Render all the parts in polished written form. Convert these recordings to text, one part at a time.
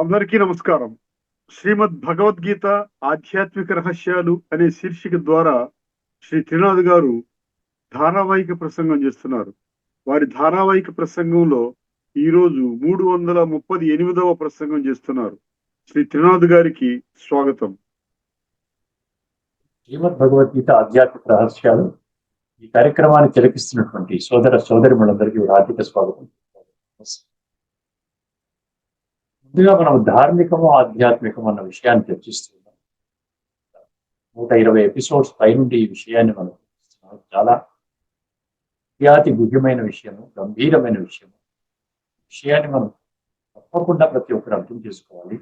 అందరికీ నమస్కారం. శ్రీమద్ భగవద్గీత ఆధ్యాత్మిక రహస్యాలు అనే శీర్షిక ద్వారా శ్రీ త్రినాథ్ గారు ధారావాహిక ప్రసంగం చేస్తున్నారు. వారి ధారావాహిక ప్రసంగంలో ఈరోజు 338వ ప్రసంగం చేస్తున్నారు. శ్రీ త్రినాథ్ గారికి స్వాగతం. శ్రీమద్ భగవద్గీత ఆధ్యాత్మిక రహస్యాలు ఈ కార్యక్రమాన్ని తిలకిస్తున్నటువంటి సోదర సోదరిమణులందరికీ హార్దిక స్వాగతం. ముందుగా మనం ధార్మికము ఆధ్యాత్మికము అన్న విషయాన్ని చర్చిస్తున్నాం. 120 ఎపిసోడ్స్ పైనుండి ఈ విషయాన్ని మనం చర్చిస్తున్నాం. చాలా అతి గుహ్యమైన విషయము, గంభీరమైన విషయాన్ని మనం తప్పకుండా ప్రతి ఒక్కరు అర్థం చేసుకోవాలి.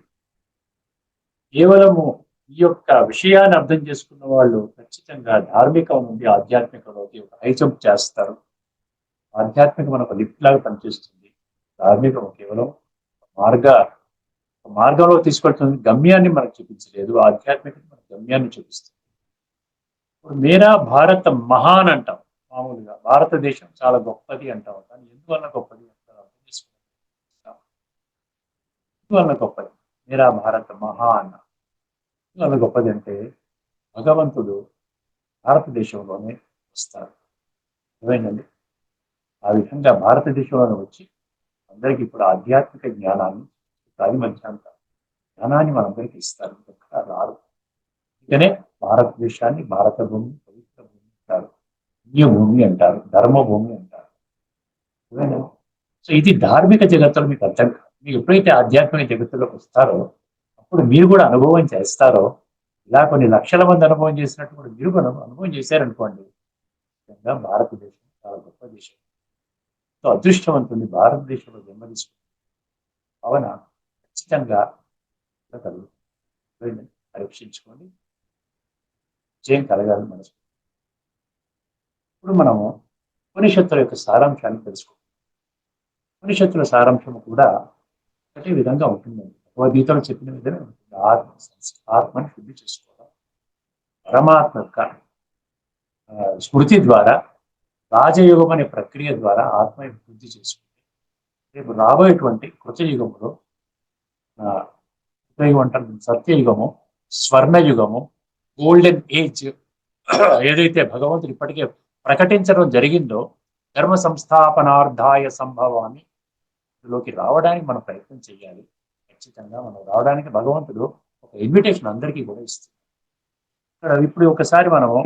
కేవలము ఈ యొక్క విషయాన్ని అర్థం చేసుకున్న వాళ్ళు ఖచ్చితంగా ధార్మికం నుండి ఆధ్యాత్మికంలోకి ఒక హై జంప్ చేస్తారు. ఆధ్యాత్మికం మనకు లిఫ్ట్ లాగా పనిచేస్తుంది. ధార్మికం కేవలం మార్గంలో తీసుకెళ్తుంది, గమ్యాన్ని మనకు చూపించలేదు. ఆధ్యాత్మికత మన గమ్యాన్ని చూపిస్తుంది. ఇప్పుడు మేరా భారత మహాన్ అంటాం. మామూలుగా భారతదేశం చాలా గొప్పది అంటాం. కానీ ఎందువల్ల గొప్పది అంటారు అర్థం చేసుకుంటాం. ఎందువల్ల గొప్పది? మేరా భారత మహాన్ ఎందువల్ల గొప్పది అంటే భగవంతుడు భారతదేశంలోనే వస్తారు. ఏమైందండి? ఆ విధంగా భారతదేశంలోనే వచ్చి అందరికీ ఇప్పుడు ఆధ్యాత్మిక జ్ఞానాన్ని, మధ్యాంత జ్ఞానాన్ని మనందరికీ ఇస్తారు. ఎక్కడ రారు. అందుకనే భారతదేశాన్ని భారత భూమి, పవిత్ర భూమి అంటారు, పుణ్యభూమి అంటారు, ధర్మభూమి అంటారు. సో ఇది ధార్మిక జగత్తులో మీకు అర్థం కాదు. మీరు ఎప్పుడైతే ఆధ్యాత్మిక జగత్తులోకి వస్తారో అప్పుడు మీరు కూడా అనుభవం చేస్తారో, ఇలా కొన్ని లక్షల మంది అనుభవం చేసినట్టు కూడా మీరు కూడా అనుభవం చేశారనుకోండి. భారతదేశం చాలా గొప్ప దేశం. సో అదృష్టవంతుని భారతదేశంలో జన్మ తీసుకుంటుంది. కావున ఖచ్చితంగా పరీక్షించుకోండి, విజయం కలగాలి మనసు. ఇప్పుడు మనము ఉపనిషత్తుల యొక్క సారాంశాన్ని తెలుసుకుంటాం. ఉపనిషత్తుల సారాంశము కూడా ఒకటే విధంగా ఉంటుందండి. భగవద్గీతలో చెప్పిన విధంగా ఉంటుంది. ఆత్మని శుద్ధి చేసుకోవడం, పరమాత్మ యొక్క స్మృతి ద్వారా, రాజయోగం అనే ప్రక్రియ ద్వారా ఆత్మ వృద్ధి చేసుకుంటే రేపు రాబోయేటువంటి కృతయుగములో సత్యయుగము, స్వర్ణయుగము, గోల్డెన్ ఏజ్ ఏదైతే భగవంతుడు ఇప్పటికే ప్రకటించడం జరిగిందో, ధర్మ సంస్థాపనార్థాయ సంభవాన్ని ఇందులోకి రావడానికి మనం ప్రయత్నం చేయాలి. ఖచ్చితంగా మనం రావడానికి భగవంతుడు ఒక ఇన్విటేషన్ అందరికీ కూడా ఇస్తుంది. ఇప్పుడు ఒకసారి మనము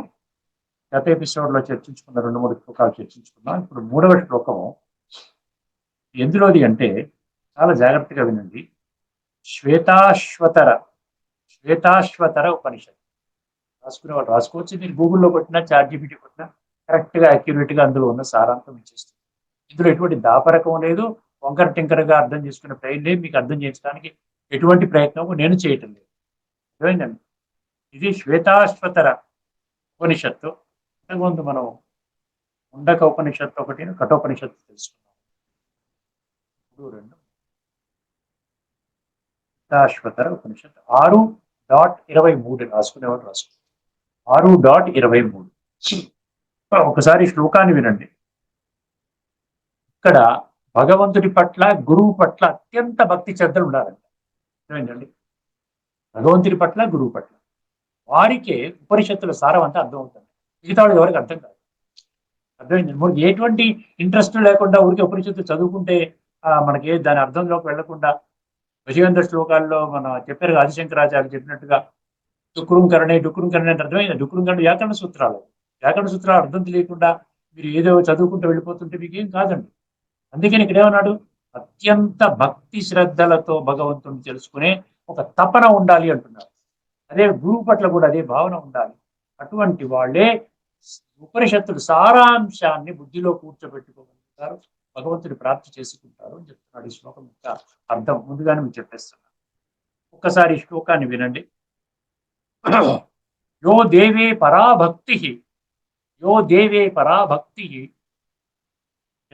గత ఎపిసోడ్లో చర్చించుకున్న 2-3 శ్లోకాలు చర్చించుకున్నాం. ఇప్పుడు 3వ శ్లోకము ఎందులోది అంటే చాలా జాగ్రత్తగా వినండి. శ్వేతాశ్వతర ఉపనిషత్తు. రాసుకునే వాళ్ళు రాసుకోవచ్చు. మీరు గూగుల్లో కొట్టినా, ChatGPT కొట్టినా కరెక్ట్గా యాక్యురేట్గా అందులో ఉన్న సారాంశం ఇచ్చేస్తుంది. ఇందులో ఎటువంటి దాపరకం లేదు, వంకర టింకరగా అర్థం చేసుకునే ప్రయత్నం లేదు. మీకు అర్థం చేయించడానికి ఎటువంటి ప్రయత్నం నేను చేయటం లేదు. అర్థమైందండి? ఇది శ్వేతాశ్వతర ఉపనిషత్తు. ఇంతకుముందు మనం ముండక ఉపనిషత్తు ఒకటి, కఠోపనిషత్తు తెలుసుకున్నాం. ఇప్పుడు 2 శ్వేతాశ్వతర ఉపనిషత్తు 6.23 రాసుకునేవాడు రాసుకుంటారు. 6.23. ఒకసారి శ్లోకాన్ని వినండి. ఇక్కడ భగవంతుడి పట్ల, గురువు పట్ల అత్యంత భక్తి శ్రద్ధలు ఉండాలంట. ఏమైందండి? భగవంతుడి పట్ల, గురువు పట్ల వారికే ఉపనిషత్తుల సారం అంతా అర్థమవుతుంది. మిగతా వాళ్ళు ఎవరికి అర్థం కాదు. అర్థమైంది? మనకి ఎటువంటి ఇంట్రెస్ట్ లేకుండా ఊరికే ఉపనిషత్తు చదువుకుంటే మనకి దాని అర్థంలోకి వెళ్లకుండా విజయేంద్ర శ్లోకాల్లో మన చెప్పారు, ఆదిశంకరాచార్య చెప్పినట్టుగా డుక్కురం కరణే అంటే అర్థమైంది. డుక్కురం కరణ వ్యాకరణ సూత్రాలు అర్థం తెలియకుండా మీరు ఏదో చదువుకుంటూ వెళ్ళిపోతుంటే మీకు ఏం కాదండి. అందుకని ఇక్కడ ఏమన్నాడు? అత్యంత భక్తి శ్రద్ధలతో భగవంతుని తెలుసుకునే ఒక తపన ఉండాలి అంటున్నారు. అదే గురువు పట్ల కూడా అదే భావన ఉండాలి. అటువంటి వాళ్ళే ఉపనిషత్తుల సారాంశాన్ని బుద్ధిలో కూర్చోబెట్టుకోగలుగుతారు, భగవంతుని ప్రాప్తి చేసుకుంటారు అని చెప్తున్నాడు. ఈ శ్లోకం యొక్క అర్థం ముందుగానే మీకు చెప్పేస్తున్నాను. ఒక్కసారి ఈ శ్లోకాన్ని వినండి. యో దేవే పరాభక్తి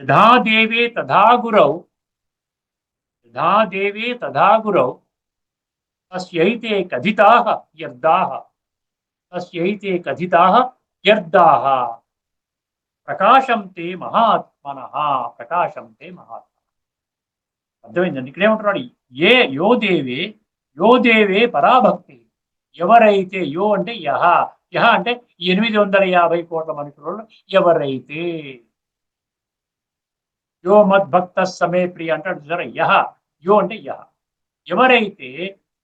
యథా దేవే తథా గురౌ తస్యైతే కథితాః యర్దాః ప్రకాశం తే మహాత్మనః. అర్థమైందండి. ఇక్కడ ఏమంటున్నాడు? ఏ యో దేవే పరాభక్తి. ఎవరైతే, యో అంటే యహ, యహ అంటే 850 కోట్ల మనుషులలో ఎవరైతే, యో మద్భక్త సమే ప్రియ అంటాడు చూసారా, యహ, యో అంటే యహ, ఎవరైతే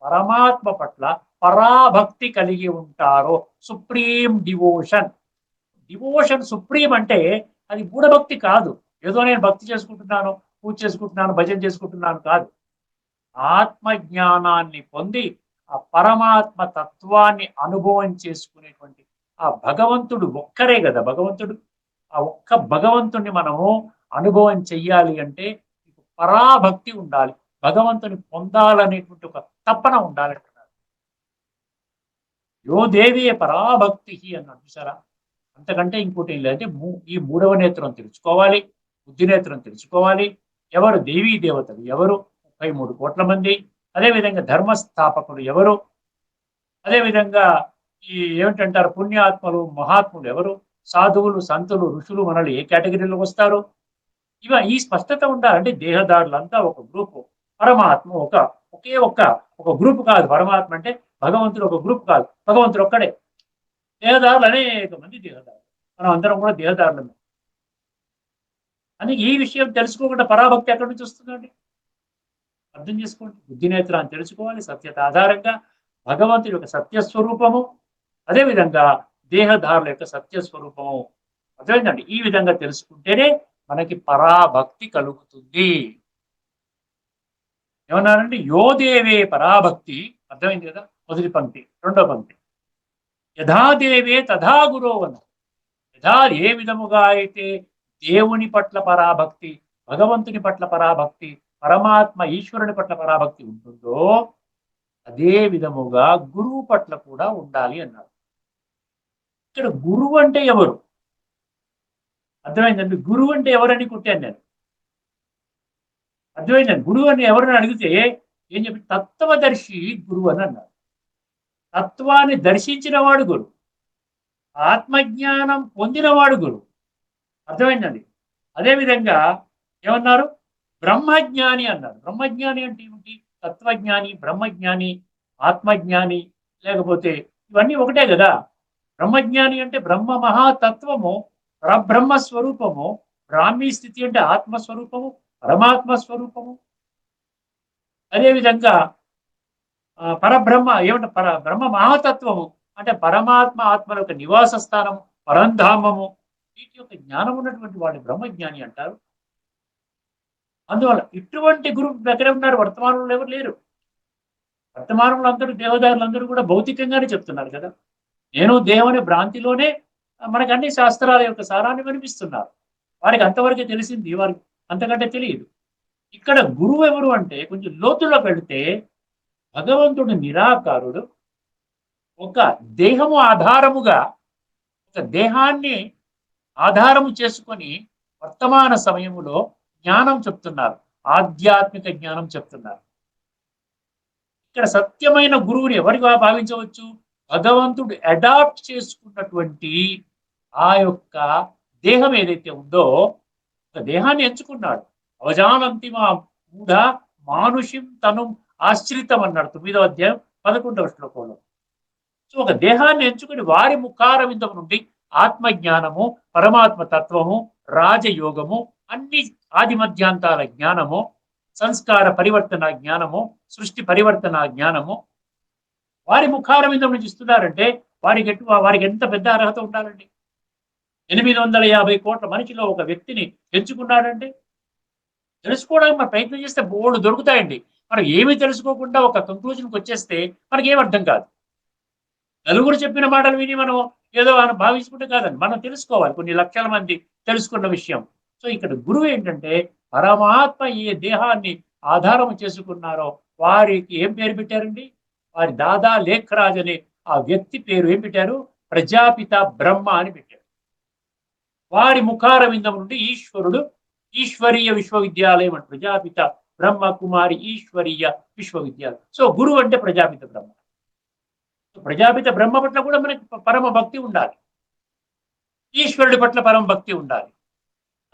పరమాత్మ పట్ల పరాభక్తి కలిగి ఉంటారో, సుప్రీం డివోషన్. డివోషన్ సుప్రీం అంటే అది గూఢభక్తి కాదు. ఏదో నేను భక్తి చేసుకుంటున్నాను, పూజ చేసుకుంటున్నాను, భజన చేసుకుంటున్నాను కాదు. ఆత్మ జ్ఞానాన్ని పొంది ఆ పరమాత్మ తత్వాన్ని అనుభవం చేసుకునేటువంటి ఆ భగవంతుడు ఒక్కరే కదా భగవంతుడు. ఆ ఒక్క భగవంతుణ్ణి మనము అనుభవం చెయ్యాలి అంటే పరాభక్తి ఉండాలి, భగవంతుని పొందాలనేటువంటి ఒక తపన ఉండాలంటున్నారు. యో దేవి పరాభక్తి అన్నాడు చూసారా. అంతకంటే ఇంకోటి ఏం లేదంటే ఈ మూడవ నేత్రం తెలుసుకోవాలి, బుద్ధి నేత్రం తెలుసుకోవాలి. ఎవరు దేవీ దేవతలు ఎవరు? 33 కోట్ల మంది. అదేవిధంగా ధర్మస్థాపకులు ఎవరు? అదేవిధంగా ఈ ఏమిటంటారు పుణ్యాత్మలు మహాత్ములు ఎవరు? సాధువులు సంతులు ఋషులు మనల్ని ఏ కేటగిరీలో వస్తారు? ఈ స్పష్టత ఉండాలంటే దేహదారులంతా ఒక గ్రూపు, పరమాత్మ ఒకే ఒక గ్రూప్ కాదు. పరమాత్మ అంటే భగవంతుడు ఒక గ్రూప్ కాదు, భగవంతుడు ఒక్కడే. దేహదారులు అనేక మంది దేహదారులు, మనం అందరం కూడా దేహదారులమే. అని ఈ విషయం తెలుసుకోకుండా పరాభక్తి ఎక్కడి నుంచి వస్తుందండి? అర్థం చేసుకోండి. బుద్ధి నేత్రాన్ని తెలుసుకోవాలి సత్యత ఆధారంగా, భగవంతుడి యొక్క సత్యస్వరూపము, అదేవిధంగా దేహదారుల యొక్క సత్యస్వరూపము. అర్థమైందండి. ఈ విధంగా తెలుసుకుంటేనే మనకి పరాభక్తి కలుగుతుంది. ఏమన్నారండి? యోదేవే పరాభక్తి. అర్థమైంది కదా. మొదటి పంక్తి. రెండో పంక్తి, యథాదేవే తథా గురోవన. యథా ఏ విధముగా అయితే దేవుని పట్ల పరాభక్తి, భగవంతుని పట్ల పరాభక్తి, పరమాత్మ ఈశ్వరుని పట్ల పరాభక్తి ఉంటుందో అదే విధముగా గురువు పట్ల కూడా ఉండాలి అన్నారు. ఇక్కడ గురువు అంటే ఎవరు? అర్థమైందండి. గురువు అంటే ఎవరని కొట్టాను నేను. అర్థమైందండి. గురువు అని ఎవరిని అడిగితే ఏం చెప్పి, తత్వదర్శి గురువు అని అన్నారు. తత్వాన్ని దర్శించిన వాడు గురువు, ఆత్మజ్ఞానం పొందినవాడు గురువు. అర్థమైందండి. అదేవిధంగా ఏమన్నారు? బ్రహ్మజ్ఞాని అన్నారు. బ్రహ్మజ్ఞాని అంటే ఏమిటి? తత్వజ్ఞాని, బ్రహ్మజ్ఞాని, ఆత్మజ్ఞాని, లేకపోతే ఇవన్నీ ఒకటే కదా. బ్రహ్మజ్ఞాని అంటే బ్రహ్మ మహాతత్వము, పరబ్రహ్మ స్వరూపము, బ్రాహ్మీ స్థితి అంటే ఆత్మస్వరూపము, పరమాత్మ స్వరూపము. అదేవిధంగా పరబ్రహ్మ ఏమంటే బ్రహ్మ మహాతత్వము అంటే పరమాత్మ ఆత్మ యొక్క నివాస స్థానము, పరంధామము. వీటి యొక్క జ్ఞానం ఉన్నటువంటి వాడిని బ్రహ్మజ్ఞాని అంటారు. అందువల్ల ఇటువంటి గురువు ఎక్కడ ఉన్నారు? వర్తమానంలో ఎవరు లేరు. వర్తమానంలో అందరూ దేవదారులందరూ కూడా భౌతికంగానే చెప్తున్నారు కదా. నేను దేవుని భ్రాంతిలోనే మనకు అన్ని శాస్త్రాల యొక్క సారాన్ని వినిపిస్తున్నారు. వారికి అంతవరకే తెలిసింది, వారికి అంతకంటే తెలియదు. ఇక్కడ గురువు ఎవరు అంటే కొంచెం లోతులో వెళితే భగవంతుడు నిరాకారుడు, ఒక దేహము ఆధారముగా, ఒక దేహాన్ని ఆధారము చేసుకొని వర్తమాన సమయములో జ్ఞానం చెప్తున్నారు, ఆధ్యాత్మిక జ్ఞానం చెప్తున్నారు. ఇక్కడ సత్యమైన గురువుని ఎవరిగా భావించవచ్చు? భగవంతుడు అడాప్ట్ చేసుకున్నటువంటి ఆ యొక్క దేహం ఏదైతే ఉందో, ఒక దేహాన్ని ఎంచుకున్నాడు. అవజానంతి మా మూఢ మానుషిం తను ఆశ్రితం అన్నాడు 9వ అధ్యాయం 11వ శ్లోకంలో. సో ఒక దేహాన్ని ఎంచుకుని వారి ముఖారవిందం నుండి ఆత్మజ్ఞానము, పరమాత్మ తత్వము, రాజయోగము, అన్ని ఆది మధ్యాంతాల జ్ఞానము, సంస్కార పరివర్తన జ్ఞానము, సృష్టి పరివర్తన జ్ఞానము వారి ముఖారవిందం నుంచి ఇస్తున్నారంటే వారికి ఎంత పెద్ద అర్హత ఉండాలండి. 850 కోట్ల మనిషిలో ఒక వ్యక్తిని ఎంచుకున్నాడంటే తెలుసుకోవడానికి మనం ప్రయత్నం చేస్తే బోర్డు దొరుకుతాయండి. మనం ఏమీ తెలుసుకోకుండా ఒక కంక్లూజన్కి వచ్చేస్తే మనకేం అర్థం కాదు. నలుగురు చెప్పిన మాటలు విని మనం ఏదో భావించుకుంటే కాదండి, మనం తెలుసుకోవాలి కొన్ని లక్షల మంది తెలుసుకున్న విషయం. సో ఇక్కడ గురువు ఏంటంటే పరమాత్మ ఏ దేహాన్ని ఆధారం చేసుకున్నారో వారికి ఏం పేరు పెట్టారండి? వారి దాదా లేఖరాజ్ అనే ఆ వ్యక్తి పేరు ఏం పెట్టారు? ప్రజాపిత బ్రహ్మ అని పెట్టారు. వారి ముఖారవిందం నుండి ఈశ్వరుడు ఈశ్వరీయ విశ్వవిద్యాలయం అంటే ప్రజాపిత బ్రహ్మ కుమారి ఈశ్వరీయ విశ్వవిద్యాలయం. సో గురువు అంటే ప్రజాపిత బ్రహ్మ. ప్రజాపిత బ్రహ్మ పట్ల కూడా మనకి పరమ భక్తి ఉండాలి, ఈశ్వరుడి పట్ల పరమ భక్తి ఉండాలి.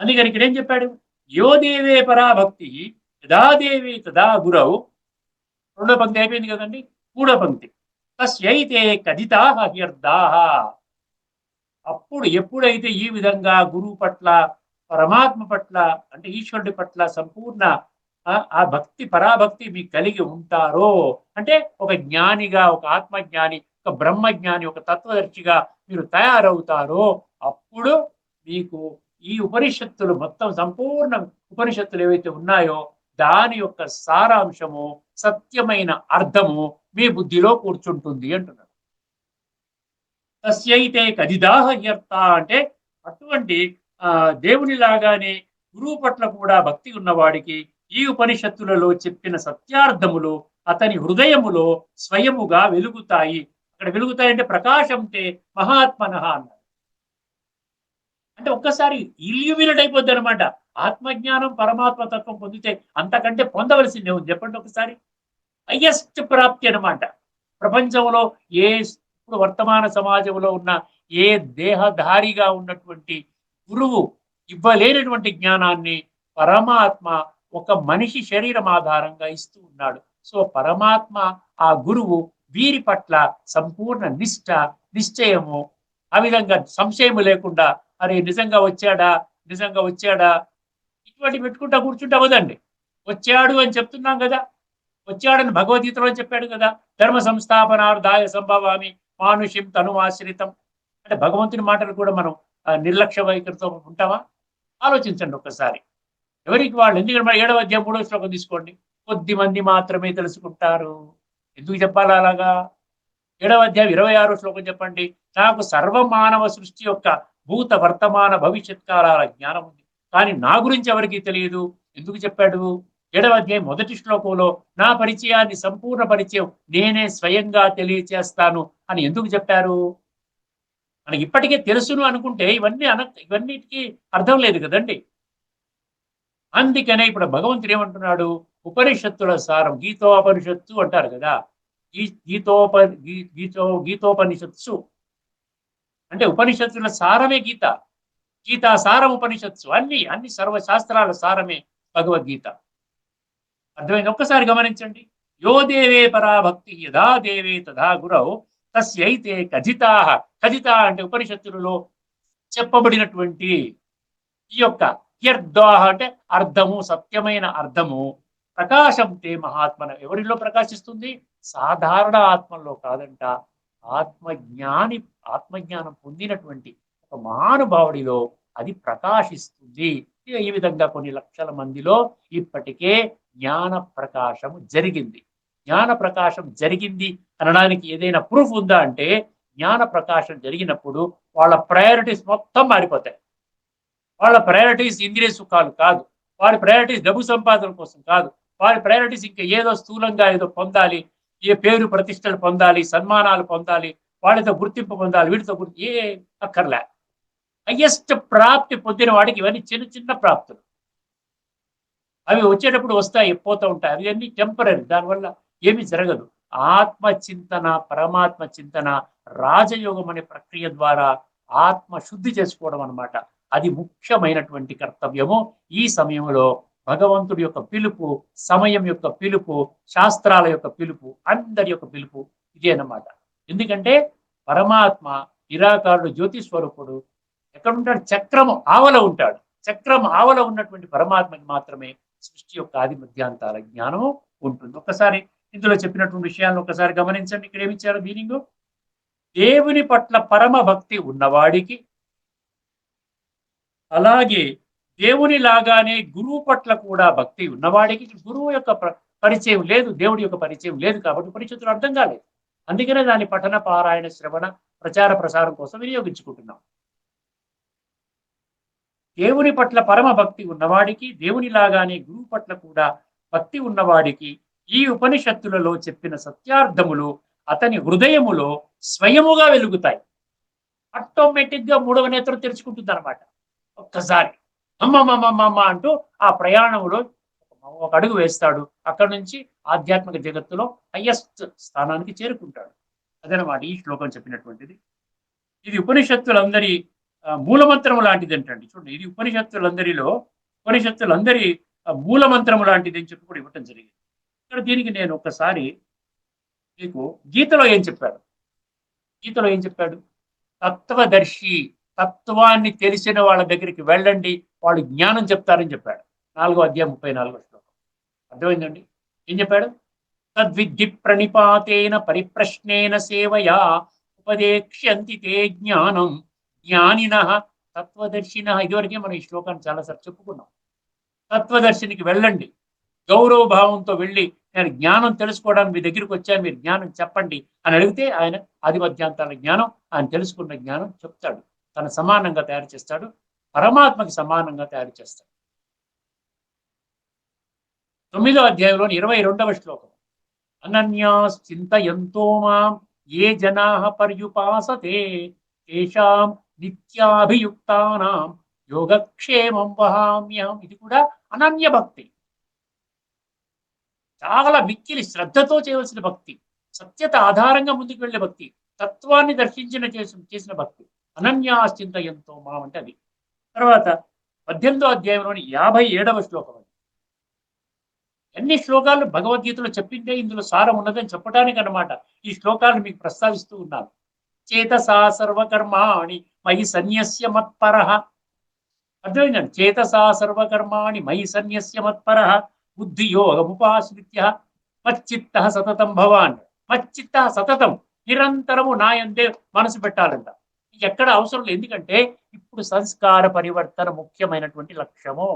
అందుకని ఇక్కడ ఏం చెప్పాడు? యోదేవే పరాభక్తి యదాదేవి తదా గురౌ. రెండో పంక్తి అయిపోయింది కదండి. మూడో పంక్తి తస్యైతే కథితాః హ్యర్థాః. అప్పుడు ఎప్పుడైతే ఈ విధంగా గురువు పట్ల, పరమాత్మ పట్ల, అంటే ఈశ్వరుడి పట్ల సంపూర్ణ ఆ భక్తి, పరాభక్తి మీకు కలిగి ఉంటారో, అంటే ఒక జ్ఞానిగా, ఒక ఆత్మజ్ఞాని, ఒక బ్రహ్మజ్ఞాని, ఒక తత్వదర్శిగా మీరు తయారవుతారో, అప్పుడు మీకు ఈ ఉపనిషత్తులు మొత్తం, సంపూర్ణ ఉపనిషత్తులు ఏవైతే ఉన్నాయో దాని యొక్క సారాంశము, సత్యమైన అర్థము మీ బుద్ధిలో కూర్చుంటుంది అంటున్నాడు. తస్యైతే కదిదాహ హ్యర్థ అంటే అటువంటి దేవుని లాగానే గురువు పట్ల కూడా భక్తి ఉన్నవాడికి ఈ ఉపనిషత్తులలో చెప్పిన సత్యార్థములు అతని హృదయములో స్వయముగా వెలుగుతాయి. అక్కడ వెలుగుతాయి అంటే ప్రకాశంతే మహాత్మనః అన్నారు. అంటే ఒక్కసారి ఇల్యూమినేట్ అయిపోద్ది అనమాట. ఆత్మజ్ఞానం, పరమాత్మ తత్వం పొందితే అంతకంటే పొందవలసిందే ఉంది చెప్పండి ఒకసారి. హైయెస్ట్ ప్రాప్తి అనమాట. ప్రపంచంలో ఏ, ఇప్పుడు వర్తమాన సమాజంలో ఉన్న ఏ దేహధారిగా ఉన్నటువంటి గురువు ఇవ్వలేనటువంటి జ్ఞానాన్ని పరమాత్మ ఒక మనిషి శరీరం ఆధారంగా ఇస్తూ ఉన్నాడు. సో పరమాత్మ, ఆ గురువు వీరి పట్ల సంపూర్ణ నిష్ఠ, నిశ్చయము, ఆ విధంగా సంశయము లేకుండా, అరే నిజంగా వచ్చాడా, నిజంగా వచ్చాడా, ఇటువంటి పెట్టుకుంటా కూర్చుంటే అవదండి. వచ్చాడు అని చెప్తున్నాం కదా, వచ్చాడని భగవద్గీతలో చెప్పాడు కదా, ధర్మ సంస్థాపనార్థాయ సంభవామి మానుషిం తనుమాశ్రితం. అంటే భగవంతుని మాటలు కూడా మనం నిర్లక్ష్య వైఖరితో ఉంటామా? ఆలోచించండి ఒక్కసారి. ఎవరికి వాళ్ళు. ఎందుకంటే మన 7వ అధ్యాయం 3వ శ్లోకం తీసుకోండి. కొద్ది మంది మాత్రమే తెలుసుకుంటారు. ఎందుకు చెప్పాలి అలాగా? 7వ అధ్యాయం 26వ శ్లోకం చెప్పండి. నాకు సర్వ మానవ సృష్టి యొక్క భూత వర్తమాన భవిష్యత్ కాలాల జ్ఞానం ఉంది, కానీ నా గురించి ఎవరికి తెలియదు. ఎందుకు చెప్పాడు? 7వ అధ్యాయం 1వ శ్లోకంలో నా పరిచయాన్ని, సంపూర్ణ పరిచయం నేనే స్వయంగా తెలియచేస్తాను అని ఎందుకు చెప్పారు? మనకి ఇప్పటికే తెలుసును అనుకుంటే ఇవన్నిటికీ అర్థం లేదు కదండి. అందుకనే ఇప్పుడు భగవంతుడు ఏమంటున్నాడు? ఉపనిషత్తుల సారం, గీతోపనిషత్తు అంటారు కదా, గీతోపనిషత్సు అంటే ఉపనిషత్తుల సారమే గీత. గీతా సారం ఉపనిషత్సు. అన్ని సర్వశాస్త్రాల సారమే భగవద్గీత. అర్థమైంది? ఒక్కసారి గమనించండి. యో దేవే పరాభక్తి యదా దేవే తదా గురౌ తస్యైతే కథితాః. కథిత అంటే ఉపనిషత్తులలో చెప్పబడినటువంటి ఈ యొక్క హ్యర్థాః అంటే అర్థము, సత్యమైన అర్థము. ప్రకాశం తే మహాత్మన. ఎవరిలో ప్రకాశిస్తుంది? సాధారణ ఆత్మల్లో కాదంట, ఆత్మజ్ఞానం పొందినటువంటి ఒక మహానుభావుడిలో అది ప్రకాశిస్తుంది. ఈ విధంగా కొన్ని లక్షల మందిలో ఇప్పటికే జ్ఞాన ప్రకాశము జరిగింది. జ్ఞాన ప్రకాశం జరిగింది అనడానికి ఏదైనా ప్రూఫ్ ఉందా అంటే, జ్ఞాన ప్రకాశం జరిగినప్పుడు వాళ్ళ ప్రయారిటీస్ మొత్తం మారిపోతాయి. వాళ్ళ ప్రయారిటీస్ ఇంద్రియ సుఖాలు కాదు, వారి ప్రయారిటీస్ డబ్బు సంపాదన కోసం కాదు, వారి ప్రయారిటీస్ ఇంకా ఏదో స్థూలంగా ఏదో పొందాలి, ఏ పేరు ప్రతిష్టలు పొందాలి, సన్మానాలు పొందాలి, వాళ్ళతో గుర్తింపు పొందాలి, వీటితో ఏ అక్కర్లే. హైయెస్ట్ ప్రాప్తి పొందిన వాడికి ఇవన్నీ చిన్న చిన్న ప్రాప్తులు. అవి వచ్చేటప్పుడు వస్తాయి, పోతూ ఉంటాయి. అవి అన్ని టెంపరీ, దానివల్ల ఏమీ జరగదు. ఆత్మ చింతన, పరమాత్మ చింతన, రాజయోగం అనే ప్రక్రియ ద్వారా ఆత్మ శుద్ధి చేసుకోవడం అన్నమాట. అది ముఖ్యమైనటువంటి కర్తవ్యము. ఈ సమయంలో భగవంతుడి యొక్క పిలుపు, సమయం యొక్క పిలుపు, శాస్త్రాల యొక్క పిలుపు, అందరి యొక్క పిలుపు ఇదే అన్నమాట. ఎందుకంటే పరమాత్మ నిరాకారుడు, జ్యోతి స్వరూపుడు. ఎక్కడుంటాడు? చక్రము ఆవల ఉంటాడు. చక్రం ఆవల ఉన్నటువంటి పరమాత్మకి మాత్రమే సృష్టి యొక్క ఆది మధ్యాంతాల జ్ఞానము ఉంటుంది. ఒక్కసారి ఇందులో చెప్పినటువంటి విషయాలను ఒకసారి గమనించండి. ఇక్కడ ఏమిచ్చారు మీనింగ్? దేవుని పట్ల పరమ భక్తి ఉన్నవాడికి, అలాగే దేవుని లాగానే గురువు పట్ల కూడా భక్తి ఉన్నవాడికి, గురువు యొక్క పరిచయం లేదు, దేవుడి యొక్క పరిచయం లేదు కాబట్టి ఉపనిషత్తులు అర్థం కాలేదు. అందుకనే దాని పఠన, పారాయణ, శ్రవణ, ప్రచార ప్రసారం కోసం వినియోగించుకుంటున్నాం. దేవుని పట్ల పరమ భక్తి ఉన్నవాడికి, దేవుని లాగానే గురువు పట్ల కూడా భక్తి ఉన్నవాడికి ఈ ఉపనిషత్తులలో చెప్పిన సత్యార్థములు అతని హృదయములో స్వయముగా వెలుగుతాయి. ఆటోమేటిక్ గా 3వ నేత్రం తెరుచుకుంటుంది అనమాట. ఒక్కసారి అమ్మమ్మమ్మమ్మ అంటూ ఆ ప్రయాణంలో ఒక అడుగు వేస్తాడు. అక్కడి నుంచి ఆధ్యాత్మిక జగత్తులో హైయెస్ట్ స్థానానికి చేరుకుంటాడు. అదనమాట ఈ శ్లోకం చెప్పినటువంటిది. ఇది ఉపనిషత్తులందరి మూలమంత్రం లాంటిది ఏంటండి. చూడండి, ఇది ఉపనిషత్తులందరి మూల మంత్రము లాంటిది అని చెప్పి కూడా ఇవ్వటం జరిగింది. ఇక్కడ దీనికి నేను ఒకసారి మీకు గీతలో ఏం చెప్పాడు, గీతలో ఏం చెప్పాడు, తత్వదర్శి, తత్వాన్ని తెలిసిన వాళ్ళ దగ్గరికి వెళ్ళండి, వాళ్ళు జ్ఞానం చెప్తారని చెప్పాడు. 4వ అధ్యాయం 34వ శ్లోకం. అర్థమైందండి? ఏం చెప్పాడు? తద్విద్ధి ప్రణిపాతేన పరిప్రశ్నేన సేవయా ఉపదేక్ష్యంతి తే జ్ఞానం జ్ఞానినః తత్వదర్శినః. ఇదివరకే మనం ఈ శ్లోకాన్ని చాలాసార్లు చెప్పుకున్నాం. తత్వదర్శినికి వెళ్ళండి, గౌరవ భావంతో వెళ్ళి నేను జ్ఞానం తెలుసుకోవడానికి మీ దగ్గరికి వచ్చాను, మీరు జ్ఞానం చెప్పండి అని అడిగితే ఆయన ఆదిమధ్యాంతాల జ్ఞానం, ఆయన తెలుసుకున్న జ్ఞానం చెప్తాడు. తన సమానంగా తయారు చేస్తాడు, పరమాత్మకి సమానంగా తయారు చేస్తాడు. 9వ అధ్యాయంలోని 22వ శ్లోకం. అనన్యాస్ చింతయంతో మాం ఏ జనాః పర్యుపాసతే తేషాం నిత్యాభియుక్తానాం యోగక్షేమం వహామ్యహం. ఇది కూడా అనన్య భక్తి, చాలా మిక్కిలి శ్రద్ధతో చేయవలసిన భక్తి, సత్యత ఆధారంగా ముందుకు వెళ్ళే భక్తి, తత్వాన్ని దర్శించిన చేసిన భక్తి. అనన్యాశ్చింతయంతో మాం అంటే అది. తర్వాత 18వ అధ్యాయంలోని 57వ శ్లోకం. ఎన్ని శ్లోకాలు భగవద్గీతలో చెప్పింటే ఇందులో సారం ఉన్నదని చెప్పడానికి అన్నమాట ఈ శ్లోకాలను మీకు ప్రస్తావిస్తూ ఉన్నాను. చేతసా సర్వకర్మాణి మయి సన్యస్య మత్పరః. అర్థమైందండి? చేతసా సర్వకర్మాణి మయి సన్యస్య మత్పరః బుద్ధియోగముపాశ్రిత్య మచ్చిత్తః సతతం భవాన్. మచ్చిత్తః సతతం, నిరంతరము నాయందే మనసు పెట్టాలంట. ఎక్కడ అవసరం లేదు, ఎందుకంటే ఇప్పుడు సంస్కార పరివర్తన ముఖ్యమైనటువంటి లక్ష్యము.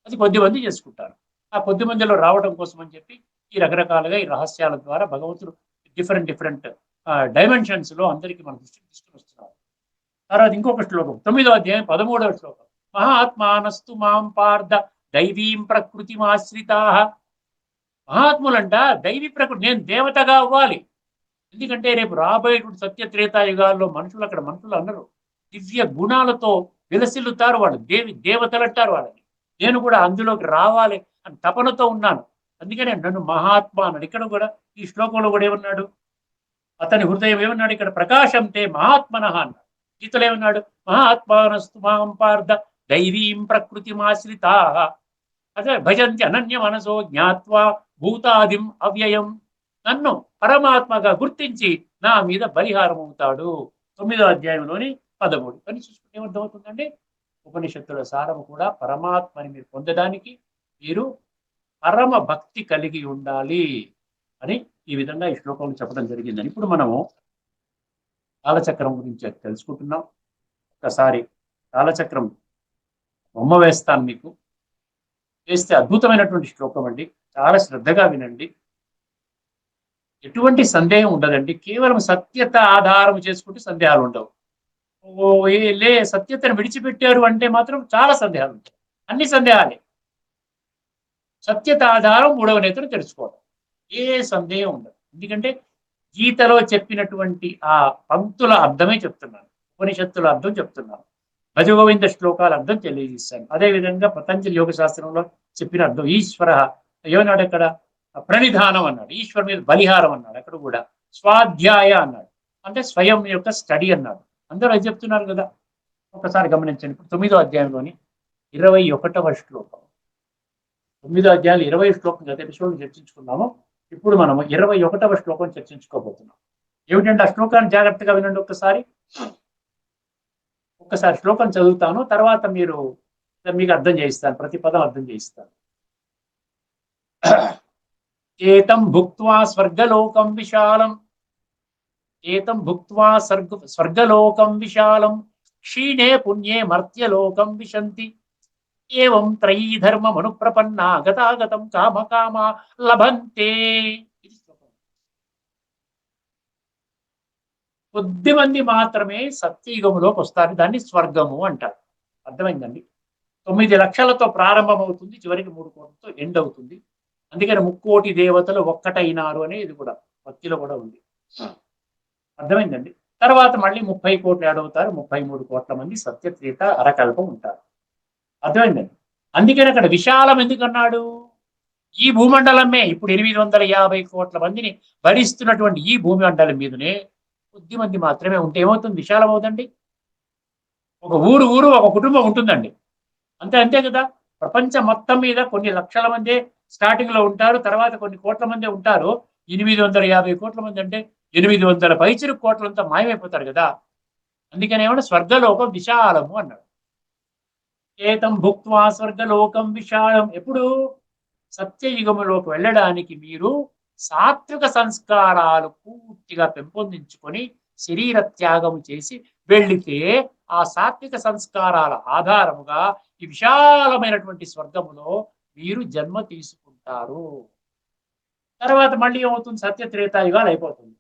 అది కొద్దిమంది చేసుకుంటారు. ఆ కొద్ది మందిలో రావడం కోసం అని చెప్పి ఈ రకరకాలుగా ఈ రహస్యాల ద్వారా భగవంతుడు డిఫరెంట్ డైమెన్షన్స్ లో అందరికీ మన దృష్టికి తీసుకుని వస్తున్నారు. తర్వాత ఇంకొక శ్లోకం, 9వ అధ్యాయం 13వ శ్లోకం. మహాత్మానస్తు మాం పార్థ దైవీం ప్రకృతిమాశ్రితాః. మహాత్ములంట దైవీ ప్రకృతి, నేను దేవతగా అవ్వాలి. ఎందుకంటే రేపు రాబోయేటువంటి సత్య త్రేతాయుగాల్లో మనుషులు, అక్కడ మనుషులు అన్నారు, దివ్య గుణాలతో విలసిల్లుతారు, వాళ్ళు దేవతలు అంటారు వాళ్ళని. నేను కూడా అందులోకి రావాలి అని తపనతో ఉన్నాను, అందుకనే నన్ను మహాత్మా అన్నాడు. ఇక్కడ కూడా ఈ శ్లోకంలో కూడా ఏమన్నాడు, అతని హృదయం ఏమన్నాడు, ఇక్కడ ప్రకాశంతే మహాత్మనః అన్నాడు. గీతలో ఏమన్నాడు, మహాత్మానస్తు మాం పార్థ దైవీం ప్రకృతిమాశ్రితాః అదే భజంతి అనన్య మనసో జ్ఞాత్వా భూతాదిం అవ్యయం. నన్ను పరమాత్మగా గుర్తించి నా మీద బలిహారం అవుతాడు. 9వ అధ్యాయంలోని 13. అని చూసుకుంటే ఏమర్థమవుతుందండి, ఉపనిషత్తుల సారము కూడా పరమాత్మని మీరు పొందడానికి మీరు పరమ భక్తి కలిగి ఉండాలి అని ఈ విధంగా ఈ శ్లోకంలో చెప్పడం జరిగిందని. ఇప్పుడు మనము కాలచక్రం గురించి తెలుసుకుంటున్నాం. ఒకసారి కాలచక్రం బొమ్మ వేస్తాను మీకు, వేస్తే అద్భుతమైనటువంటి శ్లోకం అండి, చాలా శ్రద్ధగా వినండి. ఎటువంటి సందేహం ఉండదండి, కేవలం సత్యత ఆధారం చేసుకుంటే సందేహాలు ఉండవు. సత్యతను విడిచిపెట్టారు అంటే మాత్రం చాలా సందేహాలు ఉంటాయి, అన్ని సందేహాలే. సత్యత ఆధారం 3వ నేతను తెలుసుకోవడం, ఏ సందేహం ఉండదు. ఎందుకంటే గీతలో చెప్పినటువంటి ఆ పంక్తుల అర్థమే చెప్తున్నాను, ఉపనిషత్తుల అర్థం చెప్తున్నాను, భజగోవింద శ్లోకాల అర్థం తెలియజేస్తాను. అదేవిధంగా పతంజలి యోగ శాస్త్రంలో చెప్పిన అర్థం, ఈశ్వర ఏమన్నాడు అక్కడ, ప్రణిధానం అన్నాడు, ఈశ్వరు మీద బలిహారం అన్నాడు, అక్కడ కూడా స్వాధ్యాయ అన్నాడు, అంటే స్వయం యొక్క స్టడీ అన్నాడు. అందరూ అది చెప్తున్నారు కదా. ఒకసారి గమనించండి. ఇప్పుడు 9వ అధ్యాయంలోని 21వ శ్లోకం. 9వ అధ్యాయంలో 20 శ్లోకం గత ఎపిసోడ్ చర్చించుకున్నాము. ఇప్పుడు మనము 21వ శ్లోకం చర్చించుకోబోతున్నాం. ఏమిటంటే ఆ శ్లోకాన్ని జాగ్రత్తగా వినండి ఒక్కసారి. శ్లోకం చదువుతాను, తర్వాత మీకు అర్థం చేయిస్తాను, ప్రతి పదం అర్థం చేయిస్తాను. ఏతం భుక్త్వా స్వర్గలోకం విశాలం, ఏతం భుక్త్వా స్వర్గలోకం విశాలం క్షీణే పుణ్యే మర్త్యలోకం విశంతి ఏవం త్రయీ ధర్మమనుప్రపన్నా గతాగతం కామకామా లభంతే. ఇది శ్లోకం. కొద్ది మంది మాత్రమే సత్యయుగములోకి వస్తారు, దాన్ని స్వర్గము అంటారు. అర్థమైందండి? 9 లక్షలతో ప్రారంభమవుతుంది, చివరికి 3 కోట్లతో ఎండ్ అవుతుంది. అందుకని 3 కోటి దేవతలు ఒక్కటైనారు అని ఇది కూడా భక్తిలో కూడా ఉంది. అర్థమైందండి? తర్వాత మళ్ళీ 30 కోట్లు ఏడవుతారు, 33 కోట్ల మంది సత్యత్రేత అరకల్పం ఉంటారు. అర్థమైందండి? అందుకని అక్కడ విశాలం ఎందుకన్నాడు, ఈ భూమండలమే ఇప్పుడు 850 కోట్ల మందిని భరిస్తున్నటువంటి ఈ భూమండలం మీదనే కొద్ది మంది మాత్రమే ఉంటే ఏమవుతుంది, విశాలం అవుతుంది. ఒక ఊరు ఒక కుటుంబం ఉంటుందండి, అంతే కదా. ప్రపంచం మొత్తం మీద కొన్ని లక్షల మంది స్టార్టింగ్ లో ఉంటారు, తర్వాత కొన్ని కోట్ల మంది ఉంటారు. 850 కోట్ల మంది అంటే 800 పైచిరు కోట్లంతా మాయమైపోతారు కదా. అందుకని ఏమన్నా స్వర్గలోకం విశాలము అన్నాడు. ఏతం భుక్త్వా స్వర్గలోకం విశాలం. ఎప్పుడు సత్యయుగములోకి వెళ్ళడానికి మీరు సాత్విక సంస్కారాలు పూర్తిగా పెంపొందించుకొని శరీర త్యాగము చేసి వెళితే ఆ సాత్విక సంస్కారాల ఆధారముగా ఈ విశాలమైనటువంటి స్వర్గములో మీరు జన్మ తీసుకుంటారు. తర్వాత మళ్ళీ ఏమవుతుంది? సత్యత్రేతాయుగాలు అయిపోతుంది.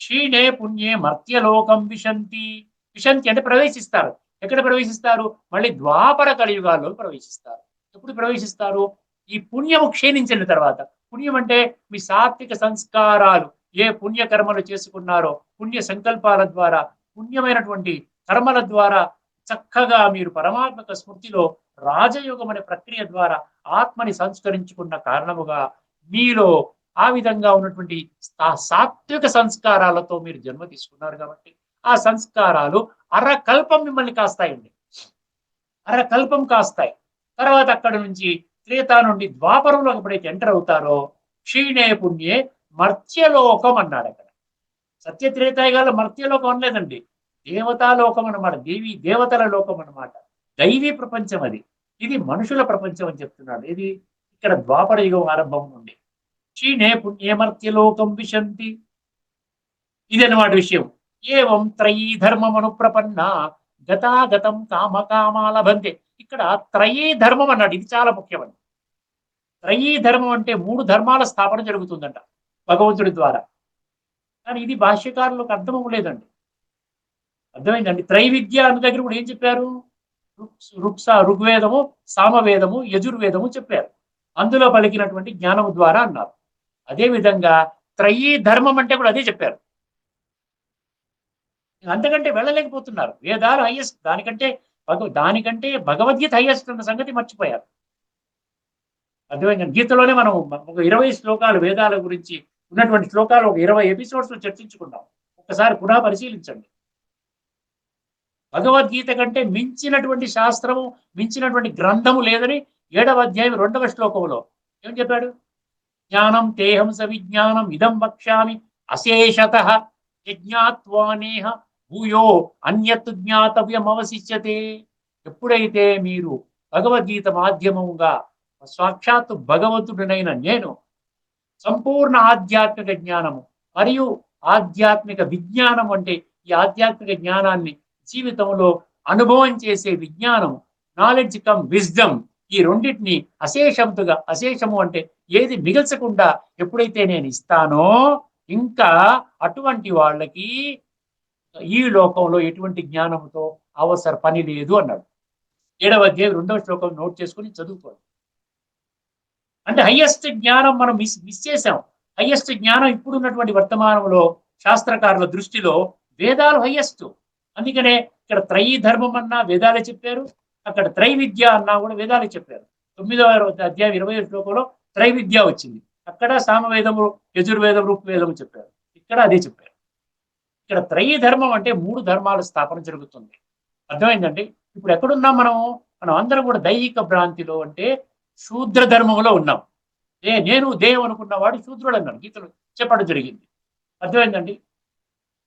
క్షీణే పుణ్యే మర్త్యలోకం విశంతి. విశంతి అంటే ప్రవేశిస్తారు. ఎక్కడ ప్రవేశిస్తారు? మళ్ళీ ద్వాపర కలియుగాల్లో ప్రవేశిస్తారు. ఎప్పుడు ప్రవేశిస్తారు? ఈ పుణ్యము క్షీణించిన తర్వాత. పుణ్యం అంటే మీ సాత్విక సంస్కారాలు ఏ పుణ్యకర్మలు చేసుకున్నారో, పుణ్య సంకల్పాల ద్వారా, పుణ్యమైనటువంటి కర్మల ద్వారా చక్కగా మీరు పరమాత్మక స్మృతిలో రాజయోగం అనే ప్రక్రియ ద్వారా ఆత్మని సంస్కరించుకున్న కారణముగా మీలో ఆ విధంగా ఉన్నటువంటి సాత్విక సంస్కారాలతో మీరు జన్మ తీసుకున్నారు కాబట్టి ఆ సంస్కారాలు అరకల్పం మిమ్మల్ని కాస్తాయండి. అరకల్పం కాస్తాయి. తర్వాత అక్కడ నుంచి త్రేతా నుండి ద్వాపరంలో ఎప్పుడైతే ఎంటర్ అవుతారో క్షీణే పుణ్యే మర్త్యలోకం అన్నాడు. అక్కడ సత్యత్రేతాయుగాల మర్త్యలోకం అనలేదండి, దేవతాలోకం అన్నమాట. దేవతల లోకం అన్నమాట. దైవీ ప్రపంచం అది. ఇది మనుషుల ప్రపంచం అని చెప్తున్నాడు. ఇది ఇక్కడ ద్వాపర యుగం ఆరంభం నుండి. క్షీణే పుణ్యే మర్త్యలోకం విశంతి. ఇది అన్నమాట విషయం. ఏవం త్రయీ ధర్మం అనుప్రపన్న గతాగతం కామకామాలభంతే. ఇక్కడ త్రయీ ధర్మం అన్నాడు. ఇది చాలా ముఖ్యమండి. త్రయీ ధర్మం అంటే 3 ధర్మాల స్థాపన జరుగుతుందంట భగవంతుడి ద్వారా. కానీ ఇది భాష్యకారులకు అర్థం అవ్వలేదండి. అర్థమైందండి? త్రైవిద్య అన్న దగ్గర కూడా ఏం చెప్పారు? ఋగ్వేదము, సామవేదము, యజుర్వేదము చెప్పారు. అందులో పలికినటువంటి జ్ఞానము ద్వారా అన్నారు. అదేవిధంగా త్రయీ ధర్మం అంటే కూడా అదే చెప్పారు. అంతకంటే వెళ్ళలేకపోతున్నారు. వేదాలు హైయెస్ట్, దానికంటే భగవద్గీత హైయెస్ట్ అన్న సంగతి మర్చిపోయారు. అర్థమైందండి? గీతలోనే మనం ఒక 20 శ్లోకాలు వేదాల గురించి ఉన్నటువంటి శ్లోకాలు ఒక 20 ఎపిసోడ్స్ చర్చించుకున్నాం. ఒకసారి పునః పరిశీలించండి. భగవద్గీత కంటే మించినటువంటి శాస్త్రము, మించినటువంటి గ్రంథము లేదని 7వ అధ్యాయం 2వ శ్లోకంలో ఏం చెప్పాడు? జ్ఞానం తేహం సవిజ్ఞానం ఇదం వక్ష్యామి అశేషతః యజ్ఞాత్వానేహ భూయో అన్యత్ జ్ఞాతవ్యం అవశిష్యతే. ఎప్పుడైతే మీరు భగవద్గీత మాధ్యమముగా సాక్షాత్తు భగవంతుడినైన నేను సంపూర్ణ ఆధ్యాత్మిక జ్ఞానము మరియు ఆధ్యాత్మిక విజ్ఞానం అంటే ఈ ఆధ్యాత్మిక జ్ఞానాన్ని జీవితంలో అనుభవం చేసే విజ్ఞానం, నాలెడ్జ్ కమ్ విజ్డమ్, ఈ రెండింటిని అశేషము అంటే ఏది మిగల్చకుండా ఎప్పుడైతే నేను ఇస్తానో ఇంకా అటువంటి వాళ్ళకి ఈ లోకంలో ఎటువంటి జ్ఞానంతో అవసర పని లేదు అన్నాడు. 7వ అధ్యాయం 2వ శ్లోకం నోట్ చేసుకుని చదువుకోండి. అంటే హైయెస్ట్ జ్ఞానం మనం మిస్ చేసాం. హైయెస్ట్ జ్ఞానం ఇప్పుడు ఉన్నటువంటి వర్తమానంలో శాస్త్రకారుల దృష్టిలో వేదాలు హైయెస్ట్. అందుకనే ఇక్కడ త్రయీ ధర్మం అన్నా వేదాలే చెప్పారు, అక్కడ త్రైవిద్య అన్నా కూడా వేదాలే చెప్పారు. 9వ అధ్యాయం 20వ శ్లోకంలో త్రైవిద్య వచ్చింది. అక్కడ సామవేదము, యజుర్వేదం, ఋగ్వేదము చెప్పారు. ఇక్కడ అదే చెప్పారు. ఇక్కడ త్రయీ ధర్మం అంటే 3 ధర్మాల స్థాపన జరుగుతుంది. అర్థమైందండి? ఇప్పుడు ఎక్కడున్నాం మనం అందరం కూడా దైహిక భ్రాంతిలో అంటే శూద్ర ధర్మంలో ఉన్నాం. నేను దేవు అనుకున్నవాడు శూద్రుడు అన్నాడు. గీతలు చెప్పడం జరిగింది. అర్థమైందండి?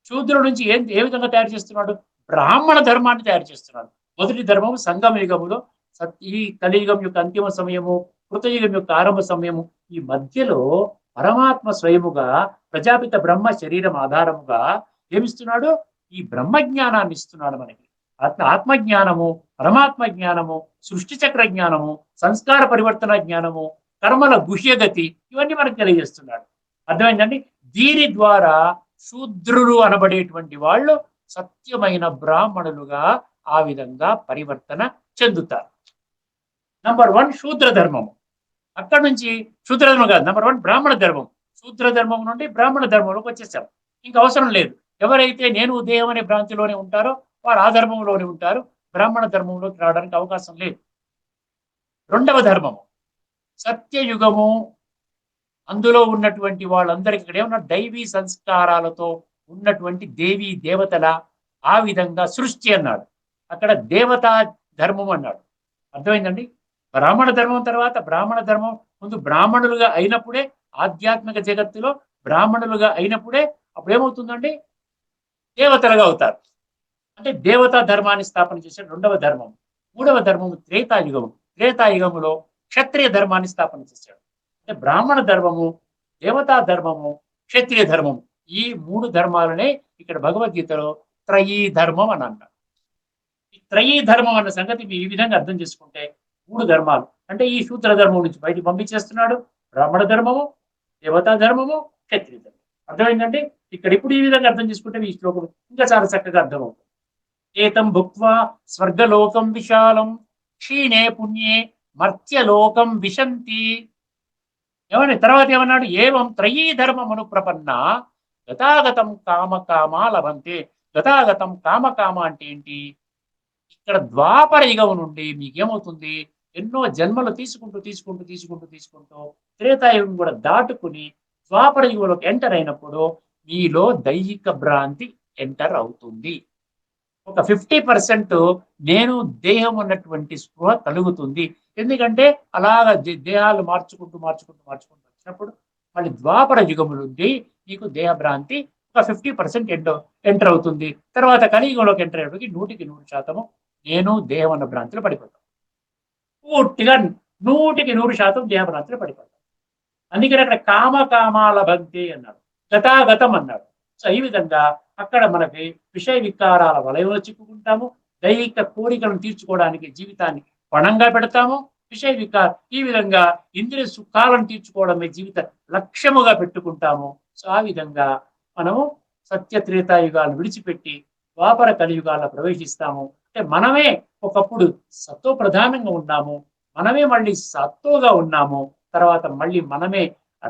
శూద్రుల నుంచి ఏ విధంగా తయారు చేస్తున్నాడు? బ్రాహ్మణ ధర్మాన్ని తయారు చేస్తున్నాడు. మొదటి ధర్మం సంగమ యుగములో, ఈ కలియుగం యొక్క అంతిమ సమయము, కృతయుగం యొక్క ఆరంభ సమయము, ఈ మధ్యలో పరమాత్మ స్వయముగా ప్రజాపిత బ్రహ్మ శరీరం ఆధారముగా ఏమిస్తున్నాడు? ఈ బ్రహ్మ జ్ఞానాన్ని ఇస్తున్నాడు మనకి. ఆత్మజ్ఞానము, పరమాత్మ జ్ఞానము, సృష్టి చక్ర జ్ఞానము, సంస్కార పరివర్తన జ్ఞానము, కర్మల గుహ్యగతి, ఇవన్నీ మనకు తెలియజేస్తున్నాడు. అర్థమైందండి? దీని ద్వారా శూద్రులు అనబడేటువంటి వాళ్ళు సత్యమైన బ్రాహ్మణులుగా ఆ విధంగా పరివర్తన చెందుతారు. నంబర్ 1 శూద్ర ధర్మము. అక్కడ నుంచి శూద్రధర్మం కాదు, నంబర్ 1 బ్రాహ్మణ ధర్మం. శూద్ర ధర్మం నుండి బ్రాహ్మణ ధర్మంలోకి వచ్చేసాం. ఇంకా అవసరం లేదు. ఎవరైతే నేను దేహం అనే భ్రాంతిలోనే ఉంటారో వారు ఆ ధర్మంలోనే ఉంటారు. బ్రాహ్మణ ధర్మంలోకి రావడానికి అవకాశం లేదు. 2వ ధర్మము సత్యయుగము. అందులో ఉన్నటువంటి వాళ్ళందరికీ ఇక్కడ ఏమన్నా దైవీ సంస్కారాలతో ఉన్నటువంటి దేవతల ఆ విధంగా సృష్టి అన్నాడు. అక్కడ ధర్మం అన్నాడు. అర్థమైందండి? బ్రాహ్మణ ధర్మం తర్వాత బ్రాహ్మణ ధర్మం ముందు బ్రాహ్మణులుగా అయినప్పుడే ఆధ్యాత్మిక జగత్తులో బ్రాహ్మణులుగా అయినప్పుడే అప్పుడు ఏమవుతుందండి? దేవతలుగా అవుతారు. అంటే దేవతా ధర్మాన్ని స్థాపన చేసే రెండవ ధర్మం. మూడవ ధర్మము త్రేతాయుగము. త్రేతాయుగములో క్షత్రియ ధర్మాన్ని స్థాపన చేశాడు. అంటే బ్రాహ్మణ ధర్మము, దేవతా ధర్మము, క్షత్రియ ధర్మము, ఈ మూడు ధర్మాలనే ఇక్కడ భగవద్గీతలో త్రయీ ధర్మం అని అంటారు. ఈ త్రయీ ధర్మం అన్న సంగతి ఈ విధంగా అర్థం చేసుకుంటే మూడు ధర్మాలు అంటే ఈ శూద్ర ధర్మం నుంచి బయటికి పంపించేస్తున్నాడు. బ్రాహ్మణ ధర్మము, దేవతా ధర్మము, క్షత్రియ ధర్మం. అర్థమైందంటే ఇక్కడ ఇప్పుడు ఈ విధంగా అర్థం చేసుకుంటే ఈ శ్లోకం ఇంకా చాలా చక్కగా అర్థమవుతుంది. ఏతం భుక్వా స్వర్గలోకం విశాలం క్షీణే పుణ్యే మర్త్యలోకం విశంతి. ఏమని తర్వాత ఏమన్నాడు? ఏవం త్రయీ ధర్మమును ప్రపన్న గతాగతం కామ కామా లభంతే. గతాగతం కామ కామ అంటే ఏంటి? ఇక్కడ ద్వాపర యుగం నుండి మీకేమవుతుంది? ఎన్నో జన్మలు తీసుకుంటూ తీసుకుంటూ తీసుకుంటూ తీసుకుంటూ త్రేతాయుగం కూడా దాటుకుని ద్వాపర యుగంలోకి ఎంటర్ అయినప్పుడు మీలో దైహిక భ్రాంతి ఎంటర్ అవుతుంది. ఒక 50% నేను దేహం ఉన్నటువంటి స్పృహ కలుగుతుంది. ఎందుకంటే అలాగా దేహాలు మార్చుకుంటూ మార్చుకుంటూ మార్చుకుంటూ వచ్చినప్పుడు మళ్ళీ ద్వాపర యుగము నుండి నీకు దేహభ్రాంతి ఒక 50% ఎంటర్ అవుతుంది. తర్వాత కలియుగంలోకి ఎంటర్ అయ్యేటికి 100% నేను దేహం అన్న భ్రాంతిలో పడిపోతాను. పూర్తిగా 100% దేహభ్రాంతిలో పడిపోతాను. అందుకని అక్కడ కామ కామాల భక్తి అన్నాడు, గతాగతం అన్నాడు. సో ఈ విధంగా అక్కడ మనకి విషయ వికారాల వలయంలో చిక్కుకుంటాము. దైహిక కోరికలను తీర్చుకోవడానికి జీవితాన్ని పణంగా పెడతాము. విషయ వికార ఈ విధంగా ఇంద్రియ సుఖాలను తీర్చుకోవడమే జీవిత లక్ష్యముగా పెట్టుకుంటాము. సో ఆ విధంగా మనము సత్య త్రేతాయుగాలను విడిచిపెట్టి ద్వాపర కలియుగాల్లో ప్రవేశిస్తాము. అంటే మనమే ఒకప్పుడు సత్వ ప్రధానంగా ఉన్నాము, మనమే మళ్ళీ సత్వగా ఉన్నాము, తర్వాత మళ్ళీ మనమే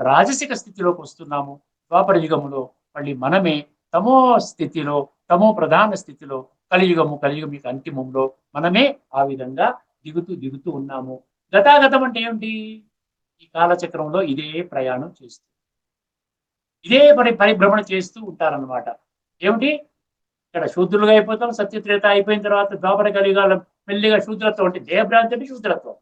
రాజసిక స్థితిలోకి వస్తున్నాము. ద్వాపర యుగములో మళ్ళీ మనమే తమో స్థితిలో, తమో ప్రధాన స్థితిలో, కలియుగం యొక్క అంతిమంలో మనమే ఆ విధంగా దిగుతూ దిగుతూ ఉన్నాము. గతాగతం అంటే ఏమిటి? ఈ కాలచక్రంలో ఇదే ప్రయాణం చేస్తూ ఇదే పరిభ్రమణ చేస్తూ ఉంటారన్నమాట. ఏమిటి? ఇక్కడ శూద్రులుగా అయిపోతాం, సత్యత్రేత అయిపోయిన తర్వాత ద్వాపర కలియుగాల మెల్లిగా శూద్రత్వం అంటే దేహభ్రాంతి అంటే శూద్రత్వం.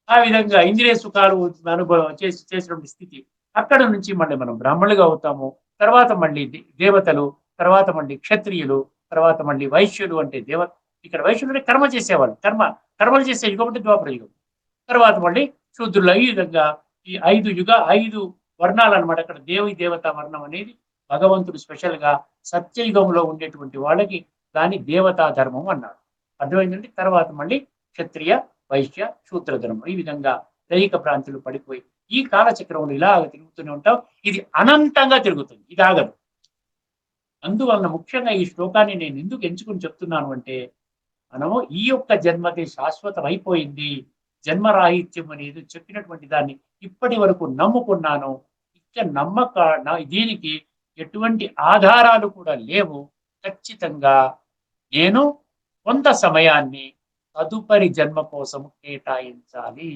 ఆ విధంగా ఇంద్రియ సుఖాలు అనుభవం చేసినటువంటి స్థితి. అక్కడ నుంచి మళ్ళీ మనం బ్రాహ్మణులుగా అవుతాము. తర్వాత మళ్ళీ దేవతలు, తర్వాత మళ్ళీ క్షత్రియులు, తర్వాత మళ్ళీ వైశ్యులు అంటే ఇక్కడ వైశ్యులు అంటే కర్మ చేసేవాళ్ళు, కర్మలు చేసే యుగం అంటే ద్వాపర యుగం. తర్వాత మళ్ళీ శూద్రులు. ఈ విధంగా ఈ 5 వర్ణాలు అనమాట. అక్కడ దేవతా వర్ణం అనేది భగవంతుడు స్పెషల్ గా సత్యయుగంలో ఉండేటువంటి వాళ్ళకి దాని దేవతా ధర్మం అన్నాడు. అర్థమైందండి? తర్వాత మళ్ళీ క్షత్రియ, వైశ్య, శూద్ర ధర్మం. ఈ విధంగా దైహిక ప్రాంతులు పడిపోయి ఈ కాలచక్రంలో ఇలాగ తిరుగుతూనే ఉంటాం. ఇది అనంతంగా తిరుగుతుంది, ఇది ఆగదు. అందువలన ముఖ్యంగా ఈ శ్లోకాన్ని నేను ఎందుకు ఎంచుకుని చెప్తున్నాను అంటే, మనము ఈ యొక్క జన్మది శాశ్వతం అయిపోయింది, జన్మరాహిత్యం అనేది చెప్పినటువంటి దాన్ని ఇప్పటి వరకు నమ్ముకున్నాను. ఇక దీనికి ఎటువంటి ఆధారాలు కూడా లేవు. ఖచ్చితంగా నేను కొంత సమయాన్ని తదుపరి జన్మ కోసం కేటాయించాలి.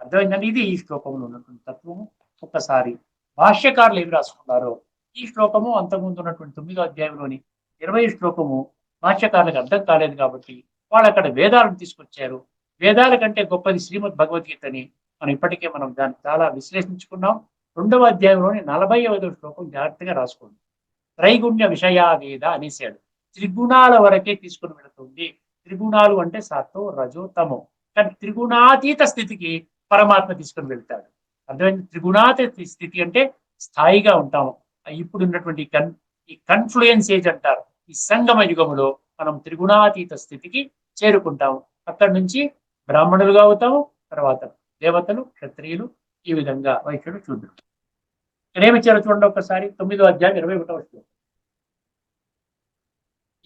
అర్థమైందండి? ఇది ఈ శ్లోకంలో ఉన్నటువంటి తత్వము. ఒక్కసారి భాష్యకారులు ఏమి రాసుకున్నారో ఈ శ్లోకము, అంతకుముందు ఉన్నటువంటి 9వ అధ్యాయంలోని 20వ శ్లోకము భాష్యకారులకు అర్థం కాలేదు కాబట్టి వాళ్ళు అక్కడ వేదాలను తీసుకొచ్చారు. వేదాల కంటే గొప్పది శ్రీమద్ భగవద్గీతని ఇప్పటికే మనం దాన్ని చాలా విశ్లేషించుకున్నాం. 2వ అధ్యాయంలోని 45వ శ్లోకం జాగ్రత్తగా రాసుకోండి. త్రైగుణ్య విషయా వేద అనేసాడు. త్రిగుణాల వరకే తీసుకుని వెళుతుంది. త్రిగుణాలు అంటే సత్వ, రజో, తమో. కానీ త్రిగుణాతీత స్థితికి పరమాత్మ తీసుకుని వెళ్తాడు. అర్థమైంది? త్రిగుణాతీత స్థితి అంటే స్థాయిగా ఉంటాము. ఇప్పుడు ఉన్నటువంటి ఈ కన్ఫ్లుయెన్స్ ఏజ్ అంటారు. ఈ సంగమ యుగములో మనం త్రిగుణాతీత స్థితికి చేరుకుంటాము. అక్కడి నుంచి బ్రాహ్మణులుగా అవుతాము. తర్వాత దేవతలు, క్షత్రియులు, ఈ విధంగా వైశ్యుడు, శూద్రుడు. ఇక్కడ ఏమి ఇచ్చారో చూడండి ఒక్కసారి. 9వ అధ్యాయం 21వ శ్లోకం.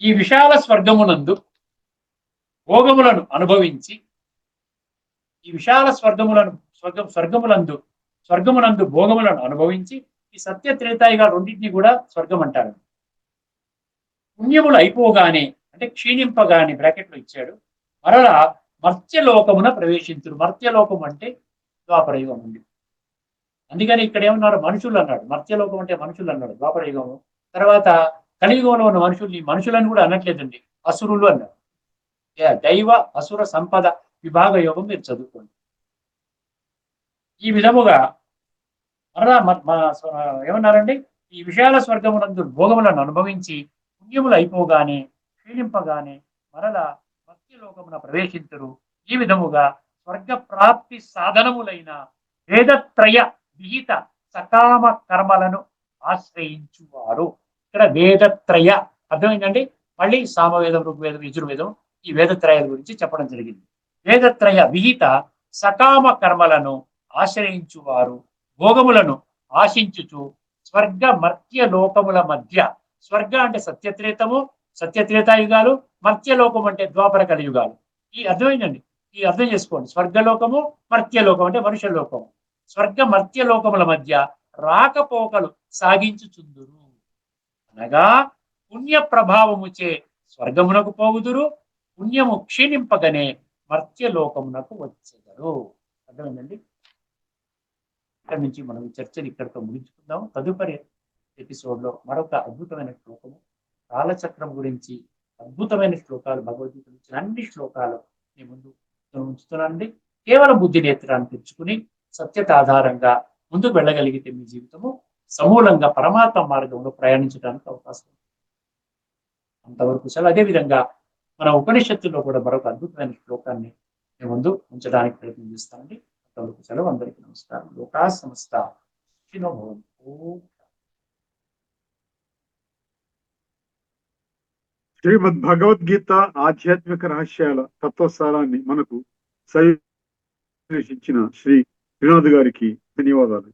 ఈ విశాల స్వర్గమునందు భోగములను అనుభవించి, ఈ విశాల స్వర్గమునందు భోగములను అనుభవించి ఈ సత్య త్రేతాయుగా రెండింటినీ కూడా స్వర్గం అంటారు. పుణ్యములు అయిపోగానే అంటే క్షీణింపగానే బ్రాకెట్లో ఇచ్చాడు, మరలా మర్త్యలోకమున ప్రవేశించురు. మర్త్యలోకం అంటే ద్వాపరయుగం ఉంది. అందుకని ఇక్కడ ఏమన్నారు? మనుషులు అన్నాడు. మర్త్యలోకం అంటే మనుషులు అన్నాడు ద్వాపరయుగము. తర్వాత కలియుగంలో ఉన్న మనుషుల్ని కూడా అనట్లేదండి, అసురులు అన్నారు. దైవ అసుర సంపద విభాగ యోగం మీరు చదువుకోండి. ఈ విధముగా మరలా ఏమన్నారండి, ఈ విశాల స్వర్గమునందు భోగములను అనుభవించి పుణ్యములు అయిపోగానే క్షీణింపగానే మరలా మత్స్యలోకమున ప్రవేశించరు. ఈ విధముగా స్వర్గ ప్రాప్తి సాధనములైన వేదత్రయ విహిత సకామ కర్మలను ఆశ్రయించువారు. ఇక్కడ వేదత్రయ అర్థమైందండి. మళ్ళీ సామవేదం, ఋగ్వేదం, యజుర్వేదం ఈ వేదత్రయాల గురించి చెప్పడం జరిగింది. వేదత్రయ విహిత సకామ కర్మలను ఆశ్రయించువారు భోగములను ఆశించుచు స్వర్గ మర్త్య లోకముల మధ్య, స్వర్గ అంటే సత్యత్రేతాయుగాలు, మర్త్యలోకం అంటే ద్వాపర కలియుగాలు. ఈ అర్థమైందండి, ఈ అర్థం చేసుకోండి. స్వర్గలోకము, మర్త్యలోకం అంటే మనుష్య లోకము. స్వర్గ మర్త్యలోకముల మధ్య రాకపోకలు సాగించుచుందురు అనగా పుణ్య ప్రభావముచే స్వర్గమునకు పోగుదురు, పుణ్యము క్షీణింపగనే మర్త్యలోకమునకు వచ్చెదరు. అర్థమైందండి. ఇక్కడ నుంచి మనం ఈ చర్చను ఇక్కడితో ముగించుకుందాం. తదుపరి ఎపిసోడ్ లో మరొక అద్భుతమైన శ్లోకము, కాలచక్రం గురించి అద్భుతమైన శ్లోకాలు, భగవద్గీత నుంచి అన్ని శ్లోకాలు మీ ముందు ఉంచుతున్నానండి. కేవలం బుద్ధి నేత్రాన్ని తెచ్చుకుని సత్యత ఆధారంగా ముందుకు వెళ్ళగలిగితే మీ జీవితము సమూలంగా పరమాత్మ మార్గంలో ప్రయాణించడానికి అవకాశం ఉంది. అంతవరకు సెలవు. అదేవిధంగా మన ఉపనిషత్తుల్లో కూడా మరొక అద్భుతమైన శ్లోకాన్ని మీ ముందు ఉంచడానికి ప్రయత్నం చేస్తానండి. అంతవరకు సెలవు. అందరికీ నమస్కారం. లోకా సమస్త సుఖినో భవంతు. శ్రీమద్ భగవద్గీత ఆధ్యాత్మిక రహస్యాల తత్వసారాన్ని మనకు సందేశించిన శ్రీ శ్రీనాథ్ గారికి ధన్యవాదాలు.